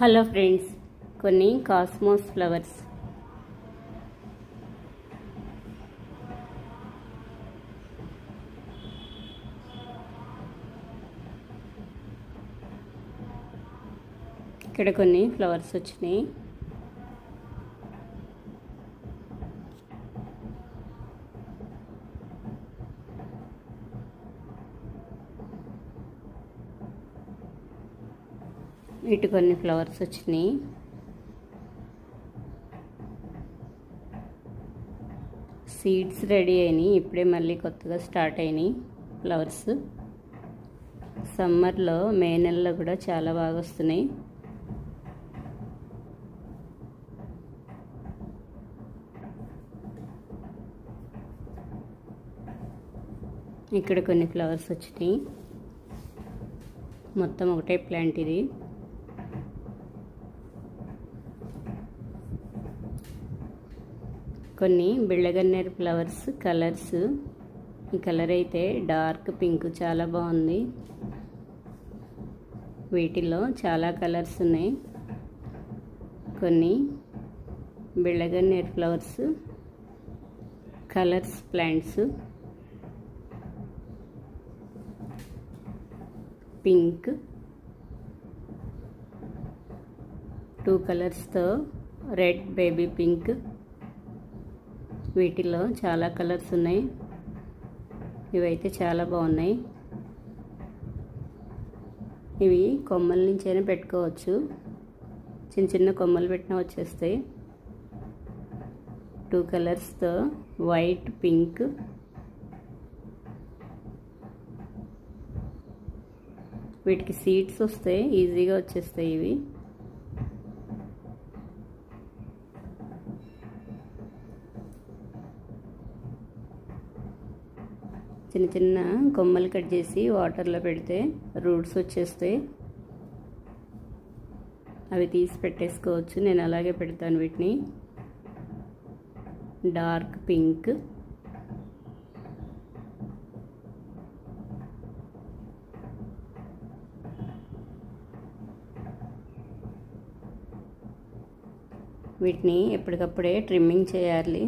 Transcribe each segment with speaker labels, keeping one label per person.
Speaker 1: Hello friends, కొన్ని cosmos flowers. ఇక్కడ కొన్ని ఫ్లవర్స్ వచ్చినాయి. ఇటు కొన్ని ఫ్లవర్స్ వచ్చినాయి. సీడ్స్ రెడీ అయినాయి. ఇప్పుడే మళ్ళీ కొత్తగా స్టార్ట్ అయినాయి ఫ్లవర్స్. సమ్మర్లో మే నెలలో కూడా చాలా బాగా వస్తున్నాయి. ఇక్కడ కొన్ని ఫ్లవర్స్ వచ్చినాయి. మొత్తం ఒకటే ప్లాంట్ ఇది. కొన్ని బిళ్ళగన్నేరు ఫ్లవర్స్ కలర్స్. ఈ కలర్ అయితే డార్క్ పింక్, చాలా బాగుంది. వీటిల్లో చాలా కలర్స్ ఉన్నాయి. కొన్ని బిళ్ళగన్నేరు ఫ్లవర్స్ కలర్స్ ప్లాంట్స్. పింక్ 2 కలర్స్తో రెడ్, బేబీ పింక్. వీటిలో చాలా కలర్స్ ఉన్నాయి. ఇవైతే చాలా బాగున్నాయి. ఇవి కొమ్మల నుంచైనా పెట్టుకోవచ్చు. చిన్న చిన్న కొమ్మలు పెట్టినా వచ్చేస్తాయి. 2 కలర్స్తో వైట్, పింక్. వీటికి సీడ్స్ వస్తాయి, ఈజీగా వచ్చేస్తాయి ఇవి. చిన్న చిన్న కొమ్మలు కట్ చేసి వాటర్లో పెడితే రూట్స్ వచ్చేస్తాయి. అవి తీసి పెట్టేసుకోవచ్చు. నేను అలాగే పెడతాను వీటిని. డార్క్ పింక్, వీటిని ఎప్పటికప్పుడే ట్రిమ్మింగ్ చేయాలి.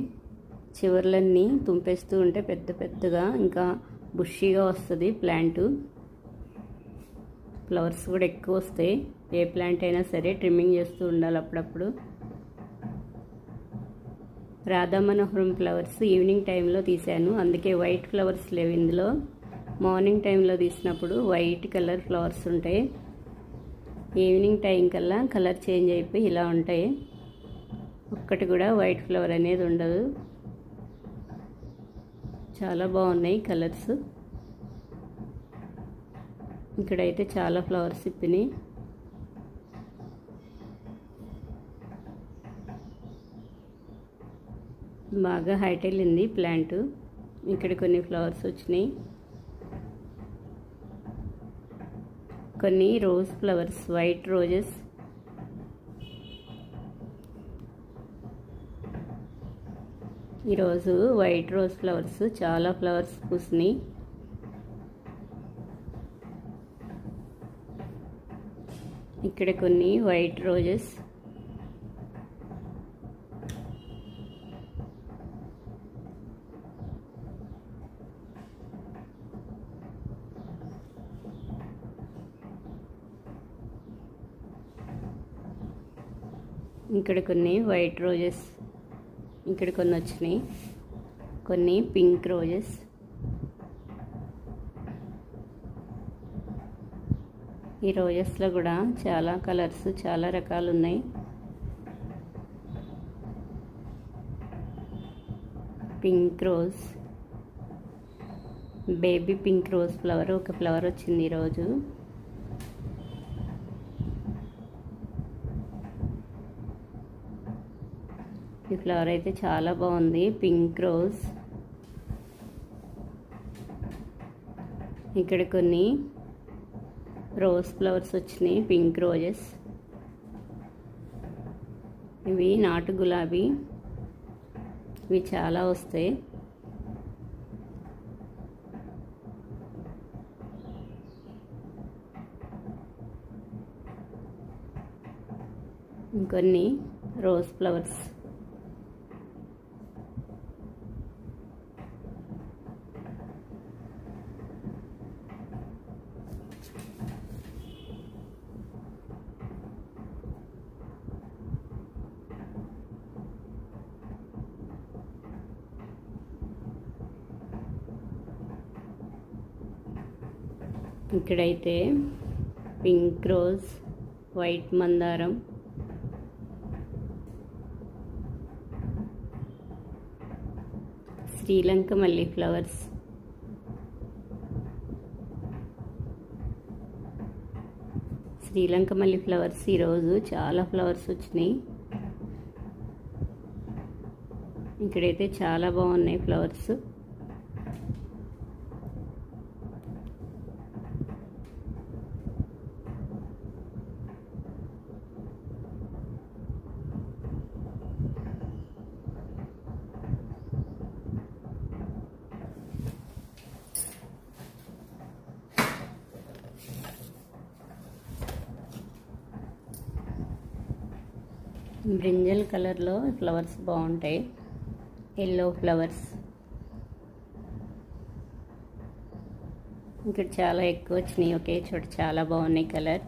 Speaker 1: చివర్లన్నీ తుంపేస్తూ ఉంటే పెద్ద పెద్దగా ఇంకా బుషీగా వస్తుంది ప్లాంట్. ఫ్లవర్స్ కూడా ఎక్కువ వస్తాయి. ఏ ప్లాంట్ అయినా సరే ట్రిమ్మింగ్ చేస్తూ ఉండాలి అప్పుడప్పుడు. రాధా మనోహరం ఫ్లవర్స్ ఈవినింగ్ టైంలో తీశాను, అందుకే వైట్ ఫ్లవర్స్ లేవు ఇందులో. మార్నింగ్ టైంలో తీసినప్పుడు వైట్ కలర్ ఫ్లవర్స్ ఉంటాయి. ఈవినింగ్ టైం కల్లా కలర్ చేంజ్ అయిపోయి ఇలా ఉంటాయి. ఒక్కటి కూడా వైట్ ఫ్లవర్ అనేది ఉండదు. చాలా బాగున్నాయి కలర్స్. ఇక్కడైతే చాలా ఫ్లవర్స్ ఇప్పినాయి. బాగా హైట్ వెళ్ళింది ప్లాంట్. ఇక్కడ కొన్ని ఫ్లవర్స్ వచ్చినాయి. కొన్ని రోజ్ ఫ్లవర్స్, వైట్ రోజెస్. ఈరోజు వైట్ రోజ్ ఫ్లవర్స్ చాలా ఫ్లవర్స్ పూసినాయి. ఇక్కడ కొన్ని వైట్ రోజెస్. ఇక్కడ కొన్ని వైట్ రోజెస్. ఇక్కడ కొన్ని వచ్చినాయి. కొన్ని పింక్ రోజెస్. ఈ రోజెస్లో కూడా చాలా కలర్స్, చాలా రకాలు ఉన్నాయి. Pink rose, baby pink rose flower ఒక ఫ్లవర్ వచ్చింది ఈరోజు. ఈ ఫ్లవర్ అయితే చాలా బాగుంది, పింక్ రోజ్. ఇక్కడ కొన్ని రోజ్ ఫ్లవర్స్ వచ్చినాయి, పింక్ రోజెస్. ఇవి నాటు గులాబీ. ఇవి చాలా వస్తాయి. ఇంకొన్ని రోజ్ ఫ్లవర్స్. ఇక్కడైతే పింక్ రోజ్, వైట్ మందారం, శ్రీలంక మల్లె ఫ్లవర్స్, శ్రీలంక మల్లె ఫ్లవర్స్ ఈరోజు చాలా ఫ్లవర్స్ వచ్చినాయి. ఇక్కడైతే చాలా బాగున్నాయి ఫ్లవర్స్. బ్రింజల్ కలర్లో ఫ్లవర్స్ బాగుంటాయి. ఎల్లో ఫ్లవర్స్ ఇక్కడ చాలా ఎక్కువ వచ్చినాయి ఒకే చోట. చాలా బాగున్నాయి కలర్.